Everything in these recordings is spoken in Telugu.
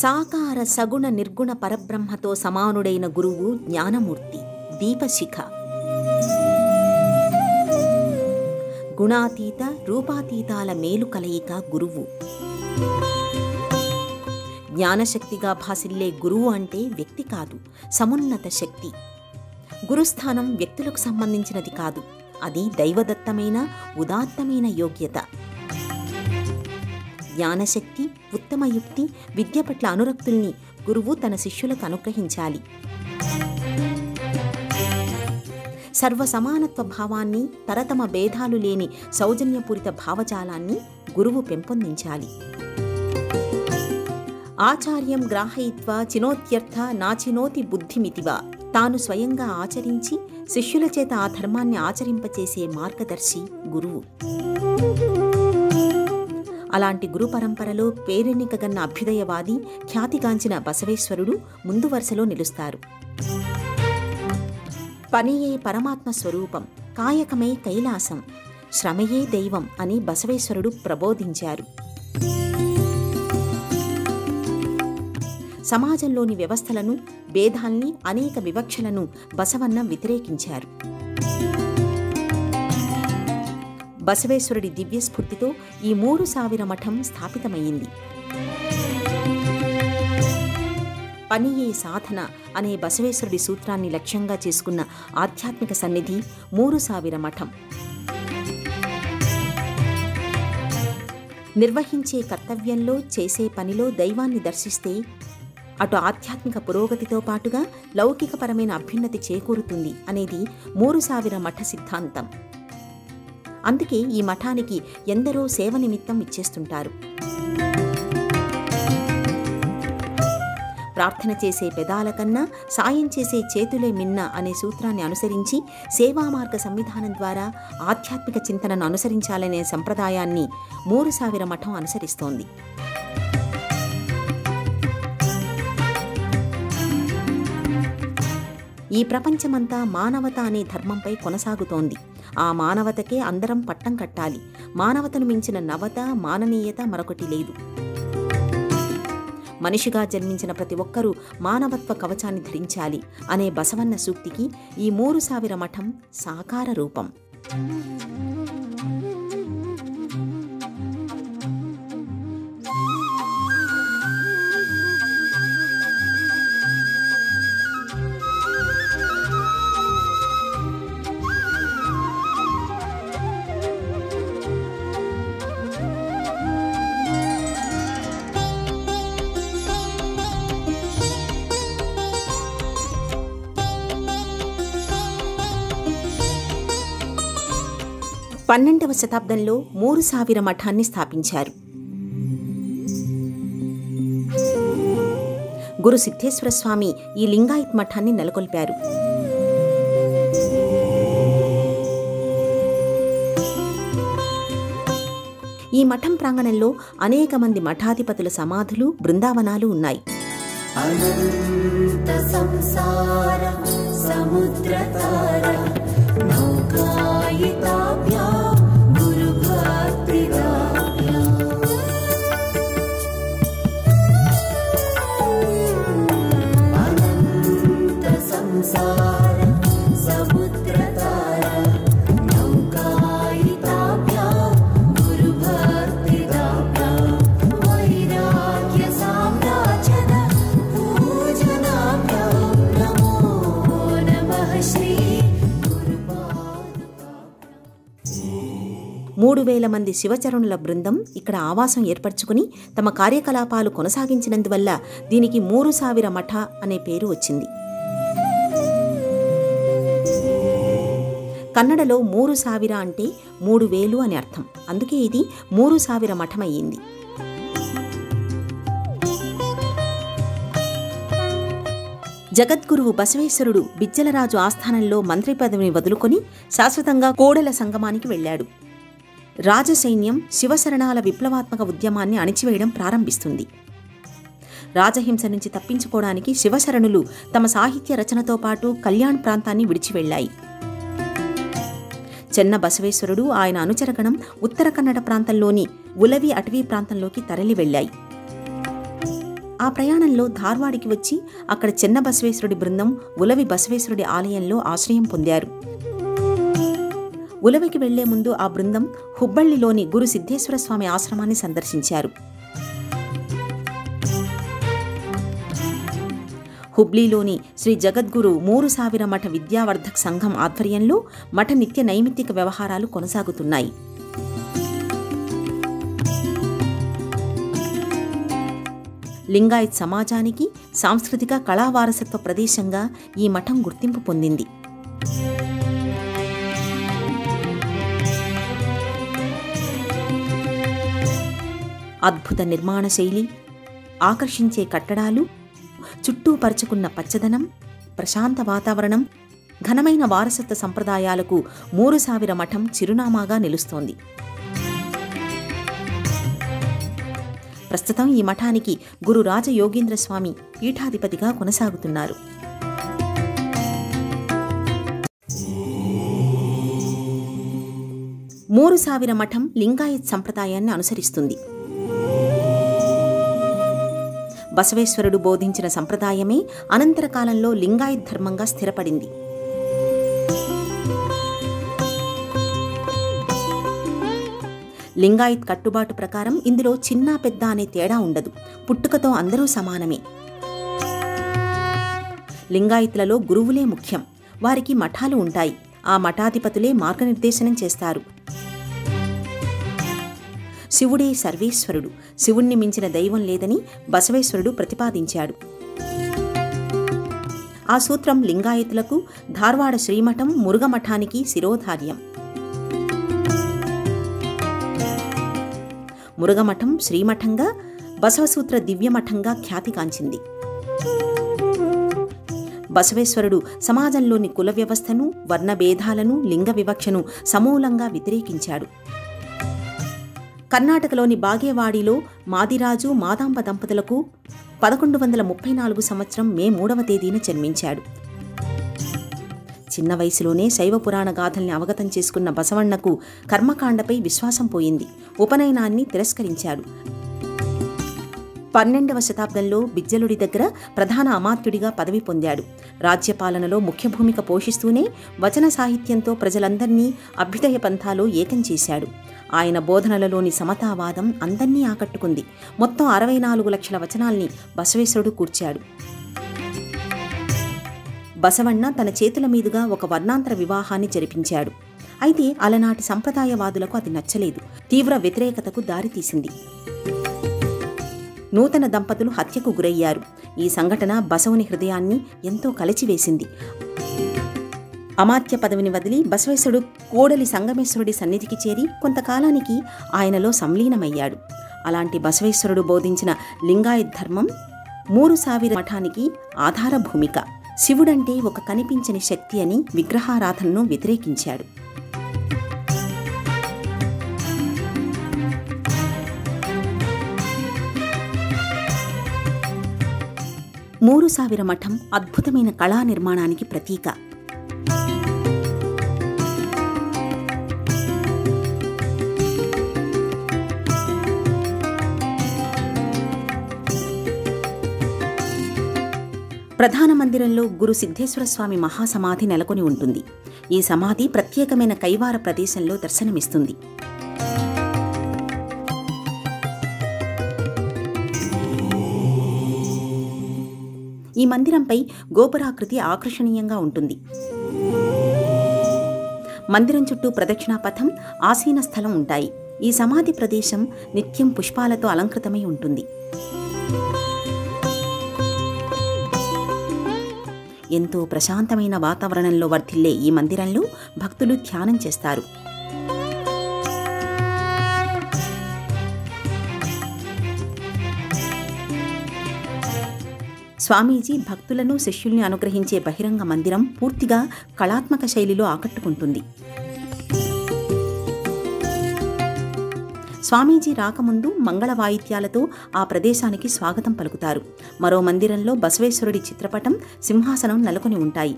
సాకార సగుణ నిర్గుణ పరబ్రహ్మతో సమానుడైన గురువు జ్ఞానమూర్తి, దీపశిఖ. గుణాతీత రూపాతీతాల మేలు కలయిక గురువు. జ్ఞానశక్తిగా భాసిల్లే గురువు అంటే వ్యక్తి కాదు, సమున్నత శక్తి. గురుస్థానం వ్యక్తులకు సంబంధించినది కాదు, అది దైవదత్తమైన ఉదాత్తమైన యోగ్యత. జ్ఞానశక్తి, ఉత్తమయుక్తి, విద్య పట్ల అనురక్తుల్ని గురువు తన శిష్యులకు అనుగ్రహించాలి. సర్వసమానత్వ భావాన్ని, తరతమ భేదాలు లేని సౌజన్యపూరిత భావజాలాన్ని గురువు పెంపొందించాలి. ఆచార్యం గ్రాహయిత్వా చినోత్యర్థ నాచినోతి బుద్ధిమితివా. తాను స్వయంగా ఆచరించి శిష్యుల చేత ఆ ధర్మాన్ని ఆచరింపచేసే మార్గదర్శి గురువు. అలాంటి గురు పరంపరలో పేరెన్నికగన్న అభ్యుదయవాది, ఖ్యాతిగాంచిన బసవేశ్వరుడు ముందు వరుసలో నిలుస్తారు. పనియే పరమాత్మ స్వరూపం, కాయకమే కైలాసం, శ్రమయే దైవం అని బసవేశ్వరుడు ప్రబోధించారు. సమాజంలోని వ్యవస్థలను, భేదాల్ని, అనేక వివక్షలను బసవన్న వ్యతిరేకించారు. బసవేశ్వరుడి దివ్యస్ఫూర్తితో ఈ 3000 మఠం స్థాపితమయ్యింది. పనియే సాధన అనే బసవేశ్వరుడి సూత్రాన్ని లక్ష్యంగా చేసుకున్న ఆధ్యాత్మిక సన్నిధి 3000 మఠం. నిర్వహించే కర్తవ్యంలో, చేసే పనిలో దైవాన్ని దర్శిస్తే అటు ఆధ్యాత్మిక పురోగతితో పాటుగా లౌకికపరమైన అభ్యున్నతి చేకూరుతుంది అనేది 3000 మఠ సిద్ధాంతం. అందుకే ఈ మఠానికి ఎందరో సేవ నిమిత్తం ఇచ్చేస్తుంటారు. ప్రార్థన చేసే పెదాల కన్నా సాయం చేసే చేతులే మిన్న అనే సూత్రాన్ని అనుసరించి సేవామార్గ సంవిధానం ద్వారా ఆధ్యాత్మిక చింతనను అనుసరించాలనే సంప్రదాయాన్ని 3000 మఠం అనుసరిస్తోంది. ఈ ప్రపంచమంతా మానవత అనే ధర్మంపై కొనసాగుతోంది. ఆ మానవతకే అందరం పట్టం కట్టాలి. మానవతను మించిన నవత, మాననీయత మరొకటి లేదు. మనిషిగా జన్మించిన ప్రతి ఒక్కరూ మానవత్వ కవచాన్ని ధరించాలి అనే బసవన్న సూక్తికి ఈ 3000 మఠం సాకార రూపం. పన్నెండవ శతాబ్దంలో 3000 మఠాన్ని స్థాపించారు. గురు సిద్ధేశ్వర స్వామి ఈ లింగాయత్ మఠాన్ని నెలకొల్పారు. ఈ మఠం ప్రాంగణంలో అనేక మంది మఠాధిపతుల సమాధులు, బృందావనాలు ఉన్నాయి. అనంత సంసార సముద్రతార నౌకాయితాభ్యా గురు భక్తిదాభ్యా అనంత సంసార సముద్రతార నౌకాయితాభ్యా గురు భక్తిదాభ్యా వైరాగ్య సామ్రాజ్యద పూజనాభ్యా నమో నమః శ్రీ 3000 మంది శివచరణుల బృందం ఇక్కడ ఆవాసం ఏర్పరచుకుని తమ కార్యకలాపాలు కొనసాగించినందువల్ల దీనికి 3000 మఠ అనే పేరు వచ్చింది. కన్నడలో 3000 అంటే 3000 అని అర్థం. అందుకే ఇది 3000 మఠం అయ్యింది. జగద్గురువు బసవేశ్వరుడు బిజ్జలరాజు ఆస్థానంలో మంత్రి పదవిని వదులుకొని శాశ్వతంగా కోడెల సంగమానికి వెళ్లాడు. రాజసైన్యం శివశరణాల విప్లవాత్మక ఉద్యమాన్ని అణిచివేయడం ప్రారంభిస్తుంది. రాజహింస నుంచి తప్పించుకోవడానికి శివశరణులు తమ సాహిత్య రచనతో పాటు కళ్యాణ్ ప్రాంతాన్ని విడిచి వెళ్లాయి. చెన్న బసవేశ్వరుడు, ఆయన అనుచరగణం ఉత్తర కన్నడ ప్రాంతంలోని ఉలవి అటవీ ప్రాంతంలోకి తరలి వెళ్లాయి. ఆ ప్రయాణంలో ధార్వాడికి వచ్చి అక్కడ చిన్న బసవేశ్వరుడి బృందం ఉలవి బసవేశ్వరుడి ఆలయంలో ఆశ్రయం పొందారు. ఉలవికి వెళ్లే ముందు ఆ బృందం హుబ్బళ్లిలోని గురు సిద్ధేశ్వర స్వామి ఆశ్రమాన్ని సందర్శించారు. హుబ్లీలోని శ్రీ జగద్గురు మూరుసావిర మఠ విద్యావర్ధక్ సంఘం ఆధ్వర్యంలో మఠ నిత్య నైమిత్తిక వ్యవహారాలు కొనసాగుతున్నాయి. లింగాయత్ సమాజానికి సాంస్కృతిక కళావారసత్వ ప్రదేశంగా ఈ మఠం గుర్తింపు పొందింది. అద్భుత నిర్మాణ శైలి, ఆకర్షించే కట్టడాలు, చుట్టూ పరుచుకున్న పచ్చదనం, ప్రశాంత వాతావరణం, ఘనమైన వారసత్వ సంప్రదాయాలకు మూరుసావిర మఠం చిరునామాగా నిలుస్తోంది. ప్రస్తుతం ఈ మఠానికి గురు రాజయోగేంద్ర స్వామి పీఠాధిపతిగా కొనసాగుతున్నారు. మూరుసావిర మఠం లింగాయత్ సంప్రదాయాన్ని అనుసరిస్తుంది. బసవేశ్వరుడు బోధించిన సంప్రదాయమే అనంతర కాలంలో లింగాయత్ ధర్మంగా స్థిరపడింది. లింగాయత్ కట్టుబాటు ప్రకారం ఇందులో చిన్న పెద్ద అనే తేడా ఉండదు. పుట్టుకతో అందరూ సమానమే. లింగాయత్లలో గురువులే ముఖ్యం. వారికి మఠాలు ఉంటాయి. ఆ మఠాధిపతులే మార్గనిర్దేశనం చేస్తారు. శివుడే సర్వేశ్వరుడు, శివుణ్ణి మించిన దైవం లేదని బసవేశ్వరుడు ప్రతిపాదించాడు. ఆ సూత్రం లింగాయతులకు ధార్వాడ శ్రీమఠం మురుగమఠానికి శిరోధార్యం. మురుగమఠం శ్రీమఠంగా, బసవసూత్ర దివ్యమఠంగా ఖ్యాతిగాంచింది. బసవేశ్వరుడు సమాజంలోని కుల వ్యవస్థను, వర్ణభేదాలను, లింగ వివక్షను సమూలంగా వ్యతిరేకించాడు. కర్ణాటకలోని బాగేవాడిలో మాదిరాజు, మాదాంబ దంపతులకు 1134 సంవత్సరం మే 3వ తేదీన జన్మించాడు. చిన్న వయసులోనే శైవ పురాణ గాథల్ని అవగతం చేసుకున్న బసవಣ್ಣకు కర్మకాండపై విశ్వాసం పోయింది. ఉపనయనాన్ని తిరస్కరించాడు. 12వ శతాబ్దంలో బిజ్జలుడి దగ్గర ప్రధాన అమాత్యుడిగా పదవి పొందాడు. రాజ్యపాలనలో ముఖ్య భూమిక పోషిస్తూనే వచన సాహిత్యంతో ప్రజలందర్నీ అభ్యుదయ పంథాలో ఏకం చేశాడు. ఆయన బోధనలలోని సమతావాదం అందర్నీ ఆకట్టుకుంది. మొత్తం 64 లక్షల వచనాల్ని బసవేశ్వరుడు కూర్చాడు. బసవಣ್ణ తన చేతుల మీదుగా ఒక వర్ణాంతర వివాహాన్ని జరిపించాడు. అయితే అలనాటి సంప్రదాయవాదులకు అది నచ్చలేదు. తీవ్ర వ్యతిరేకతకు దారితీసింది. నూతన దంపతులు హత్యకు గురయ్యారు. ఈ సంఘటన బసవుని హృదయాన్ని ఎంతో కలచివేసింది. అమాత్య పదవిని వదిలి బసవేశ్వరుడు కోడలి సంగమేశ్వరుడి సన్నిధికి చేరి కొంతకాలానికి ఆయనలో సంలీనమయ్యాడు. అలాంటి బసవేశ్వరుడు బోధించిన లింగాయత్ ధర్మం మూరుసావిర మఠానికి ఆధార భూమిక. శివుడంటే ఒక కనిపించని శక్తి అని విగ్రహారాధనను వ్యతిరేకించాడు. మూరుసావిర మఠం అద్భుతమైన కళా నిర్మాణానికి ప్రతీక. ప్రధాన మందిరంలో గురు సిద్ధేశ్వర స్వామి మహాసమాధి నెలకొని ఉంటుంది. ఈ సమాధి ప్రత్యేకమైన కైవార ప్రదేశంలో దర్శనమిస్తుంది. ఈ మందిరంపై గోపురాకృతి ఆకర్షణీయంగా ఉంటుంది. మందిరం చుట్టూ ప్రదక్షిణాపథం, ఆసీన స్థలం ఉంటాయి. ఈ సమాధి ప్రదేశం నిత్యం పుష్పాలతో అలంకృతమై ఉంటుంది. ఎంతో ప్రశాంతమైన వాతావరణంలో వర్ధిల్లే ఈ మందిరంలో భక్తులు ధ్యానం చేస్తారు. స్వామీజీ భక్తులను, శిష్యుల్ని అనుగ్రహించే బహిరంగ మందిరం పూర్తిగా కళాత్మక శైలిలో ఆకట్టుకుంటుంది. స్వామీజీ రాకముందు మంగళ వాయిద్యాలతో ఆ ప్రదేశానికి స్వాగతం పలుకుతారు. మరో మందిరంలో బసవేశ్వరుడి చిత్రపటం, సింహాసనం నెలకొని ఉంటాయి.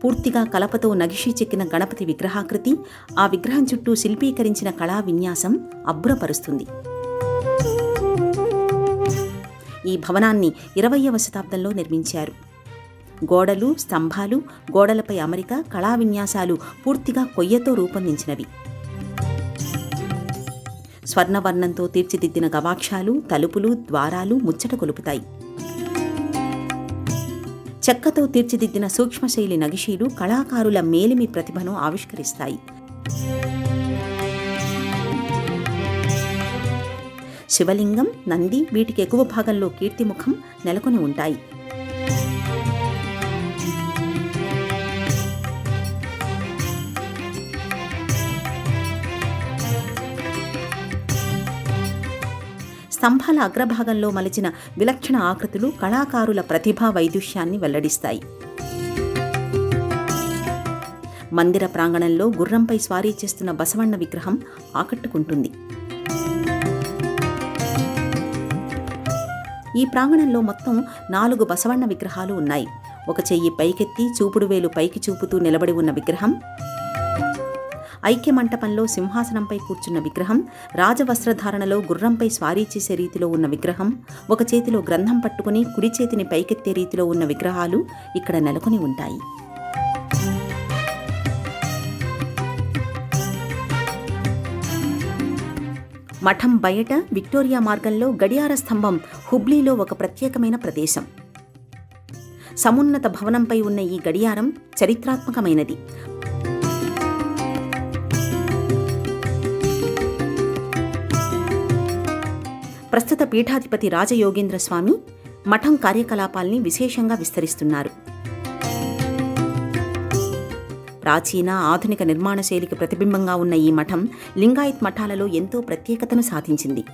పూర్తిగా కలపతో నగిషి చెక్కిన గణపతి విగ్రహాకృతి, ఆ విగ్రహం చుట్టూ శిల్పీకరించిన కళా విన్యాసం అబ్బురపరుస్తుంది. ఈ భవనాన్ని 20వ శతాబ్దంలో నిర్మించారు. గోడలు, స్తంభాలు, గోడలపై అమరిక, కళా విన్యాసాలు పూర్తిగా కొయ్యతో రూపొందించినవి. స్వర్ణవర్ణంతో తీర్చిదిద్దిన గవాక్షాలు, తలుపులు, ద్వారాలు ముచ్చట కొలుపుతాయి. చెక్కతో తీర్చిదిద్దిన సూక్ష్మశైలి నగిషీలు కళాకారుల మేలిమి ప్రతిభను ఆవిష్కరిస్తాయి. శివలింగం, నంది వీటికి ఎగువ భాగంలో కీర్తిముఖం నెలకొని ఉంటాయి. స్తంభాల అగ్రభాగంలో మలిచిన విలక్షణ ఆకృతులు కళాకారుల ప్రతిభా వైదుష్యాన్ని వెల్లడిస్తాయి. మందిర ప్రాంగణంలో గుర్రంపై స్వారీ చేస్తున్న బసవಣ್ణ విగ్రహం ఆకట్టుకుంటుంది. ఈ ప్రాంగణంలో మొత్తం 4 బసవಣ್ణ విగ్రహాలు ఉన్నాయి. ఒక చెయ్యి పైకెత్తి చూపుడు వేలు పైకి చూపుతూ నిలబడి ఉన్న విగ్రహం, ఐక్య మంటపంలో సింహాసనంపై కూర్చున్న విగ్రహం, రాజవస్త్రధారణలో గుర్రంపై స్వారీ చేసే రీతిలో ఉన్న విగ్రహం, ఒక చేతిలో గ్రంథం పట్టుకుని కుడి చేతిని పైకెత్తే రీతిలో ఉన్న విగ్రహాలు ఇక్కడ నెలకొని ఉంటాయి. మఠం బయట విక్టోరియా మార్గంలో గడియార స్తంభం హుబ్లీలో ఒక ప్రత్యేకమైన ప్రదేశం. సమున్నత భవనంపై ఉన్న ఈ గడియారం చరిత్రాత్మకమైనది. ప్రస్తుత పీఠాధిపతి రాజయోగేంద్ర స్వామి మఠం కార్యకలాపాల్ని విశేషంగా విస్తరిస్తున్నారు. ప్రాచీన, ఆధునిక నిర్మాణ శైలికి ప్రతిబింబంగా ఉన్న ఈ మఠం లింగాయత్ మఠాలలో ఎంతో ప్రత్యేకతను సాధించింది.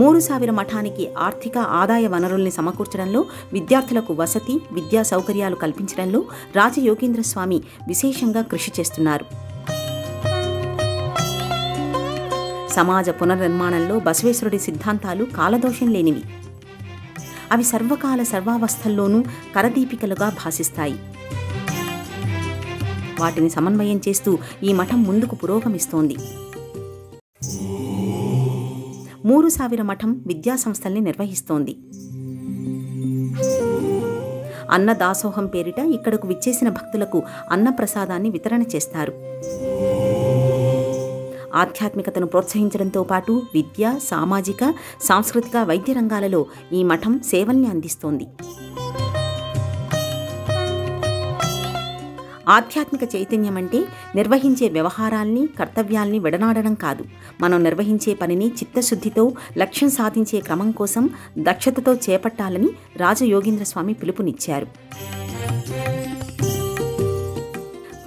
మూరుసావిర మఠానికి ఆర్థిక ఆదాయ వనరుల్ని సమకూర్చడంలో, విద్యార్థులకు వసతి, విద్యా సౌకర్యాలు కల్పించడంలో రాజయోగేంద్ర స్వామి విశేషంగా కృషి చేస్తున్నారు. సమాజ పునర్నిర్మాణంలో బసవేశ్వరుడి సిద్ధాంతాలు కాలదోషం లేనివి. అవి సర్వకాల సర్వావస్థల్లోనూ కరదీపికలుగా భాసిస్తాయి. వాటిని సమన్వయం చేస్తూ ఈ మఠం ముందుకు పురోగమిస్తోంది. మూరుసావిర మఠం విద్యాసంస్థల్ని నిర్వహిస్తోంది. అన్నదాసోహం పేరిట ఇక్కడకు విచ్చేసిన భక్తులకు అన్నప్రసాదాన్ని వితరణ చేస్తారు. ఆధ్యాత్మికతను ప్రోత్సహించడంతో పాటు విద్య, సామాజిక, సాంస్కృతిక, వైద్య రంగాలలో ఈ మఠం సేవల్ని అందిస్తోంది. ఆధ్యాత్మిక చైతన్యం అంటే నిర్వహించే వ్యవహారాల్ని, కర్తవ్యాల్ని విడనాడడం కాదు. మనం నిర్వహించే పనిని చిత్తశుద్ధితో, లక్ష్యం సాధించే క్రమం కోసం దక్షతతో చేపట్టాలని రాజయోగేంద్ర స్వామి పిలుపునిచ్చారు.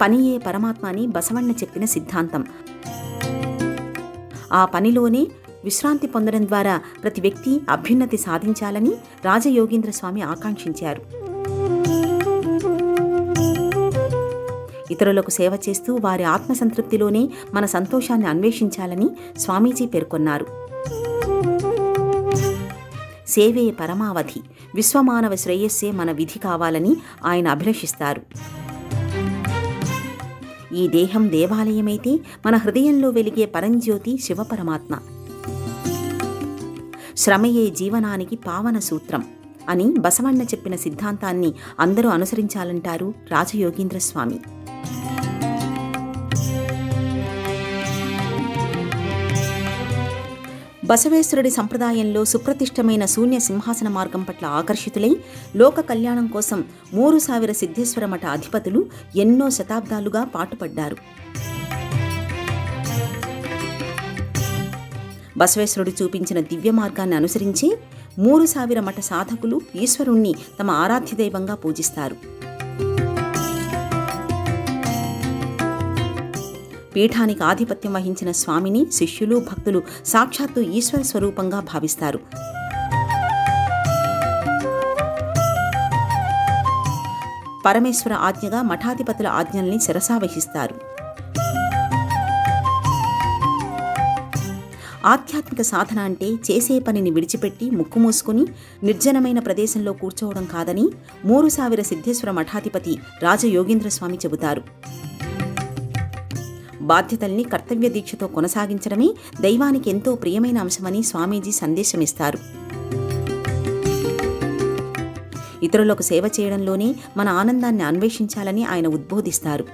పనియే పరమాత్మ అని బసవಣ್ణ చెప్పిన సిద్ధాంతం. ఆ పనిలోనే విశ్రాంతి పొందడం ద్వారా ప్రతి వ్యక్తి అభ్యున్నతి సాధించాలని రాజయోగేంద్ర స్వామి ఆకాంక్షించారు. ఇతరులకు సేవ చేస్తూ వారి ఆత్మసంతృప్తిలోనే మన సంతోషాన్ని అన్వేషించాలని స్వామీజీ పేర్కొన్నారు. సేవే పరమావధి, విశ్వమానవ శ్రేయస్సే మన విధి కావాలని ఆయన అభిలషిస్తారు. ఈ దేహం దేవాలయమైతే మన హృదయంలో వెలిగే పరంజ్యోతి శివపరమాత్మ. శ్రమయే జీవనానికి పావన సూత్రం అని బసవಣ್ణ చెప్పిన సిద్ధాంతాన్ని అందరూ అనుసరించాలంటారు రాజయోగేంద్ర స్వామి. బసవేశ్వరుడి సంప్రదాయంలో సుప్రతిష్టమైన శూన్య సింహాసన మార్గం పట్ల ఆకర్షితులై లోక కళ్యాణం కోసం మూరుసావిర సిద్ధేశ్వర మఠ అధిపతులు ఎన్నో శతాబ్దాలుగా పాటుపడ్డారు. బసవేశ్వరుడు చూపించిన దివ్య మార్గాన్ని అనుసరించి మూరుసావిర మఠ సాధకులు ఈశ్వరుణ్ణి తమ ఆరాధ్య దైవంగా పూజిస్తారు. పీఠానికి ఆధిపత్యం వహించిన స్వామిని శిష్యులు, భక్తులు సాక్షాత్తు ఈశ్వర స్వరూపంగా భావిస్తారు. పరమేశ్వర ఆజ్ఞగా మఠాధిపతుల ఆజ్ఞల్ని శిరసావహిస్తారు. ఆధ్యాత్మిక సాధన అంటే చేసే పనిని విడిచిపెట్టి ముక్కు మూసుకుని నిర్జనమైన ప్రదేశంలో కూర్చోవడం కాదని మూరుసావిర సిద్ధేశ్వర మఠాధిపతి రాజయోగేంద్ర స్వామి చెబుతారు. బాధ్యతల్ని కర్తవ్య దీక్షతో కొనసాగించడమే దైవానికి ఎంతో ప్రియమైన అంశమని స్వామీజీ సందేశమిస్తారు. ఇతరులకు సేవ చేయడంలోనే మన ఆనందాన్ని అన్వేషించాలని ఆయన ఉద్బోధిస్తారు.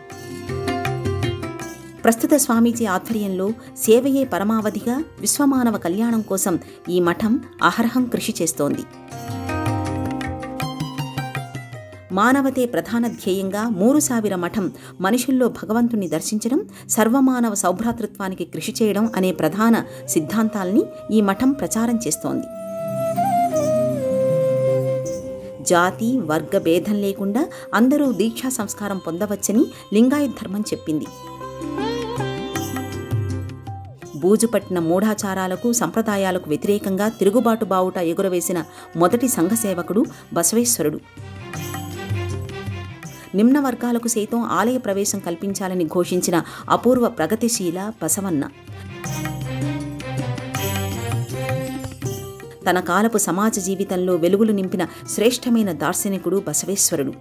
ప్రస్తుత స్వామీజీ ఆధ్వర్యంలో సేవయే పరమావధిగా విశ్వమానవ కళ్యాణం కోసం ఈ మఠం అహర్హం కృషి చేస్తోంది. మానవతే ప్రధాన ధ్యేయంగా మూరుసావిర మఠం మనుషుల్లో భగవంతుణ్ణి దర్శించడం, సర్వమానవ సౌభ్రాతృత్వానికి కృషి చేయడం అనే ప్రధాన సిద్ధాంతాల్ని ఈ మఠం ప్రచారం చేస్తోంది. జాతి వర్గ భేదం లేకుండా అందరూ దీక్షా సంస్కారం పొందవచ్చని లింగాయత్ ధర్మం చెప్పింది. బూజుపట్టిన మూఢాచారాలకు సంప్రదాయాలకు వ్యతిరేకంగా తిరుగుబాటు బావుట ఎగురవేసిన మొదటి సంఘసేవకుడు బసవేశ్వరుడు. నిమ్న వర్గాలకు సైతం ఆలయ ప్రవేశం కల్పించాలని ఘోషించిన అపూర్వ ప్రగతిశీల బసవన్న. తన కాలపు సమాజ జీవితంలో వెలుగులు నింపిన శ్రేష్టమైన దార్శనికుడు బసవేశ్వరుడు.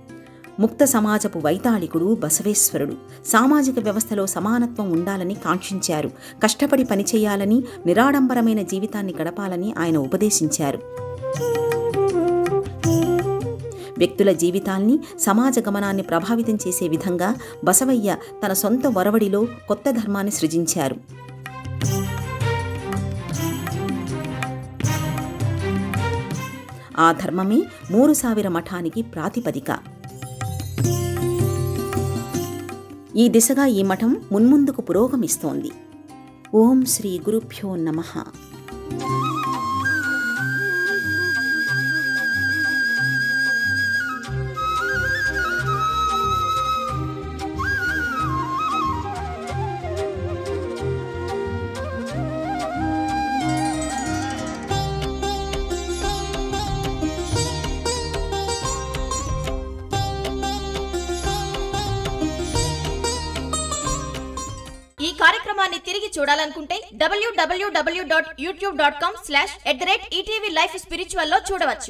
ముక్త సమాజపు వైతాళికుడు బసవేశ్వరుడు. సామాజిక వ్యవస్థలో సమానత్వం ఉండాలని కాంక్షించారు. కష్టపడి పనిచేయాలని, నిరాడంబరమైన జీవితాన్ని గడపాలని ఆయన ఉపదేశించారు. వ్యక్తుల జీవితాల్ని, సమాజ గమనాన్ని ప్రభావితం చేసే విధంగా బసవయ్య తన సొంత ఒరవడిలో కొత్త ధర్మాన్ని సృజించారు. ఆ ధర్మమే మూరుసావిర మఠానికి ప్రాతిపదిక. ఈ దిశగా ఈ మఠం మున్ముందుకు పురోగమిస్తోంది. ఓం శ్రీ గురుభ్యో నమః. ఈ కార్యక్రమాన్ని తిరిగి చూడాలనుకుంటే www.youtube.com/@ETV Life Spiritual లో చూడవచ్చు.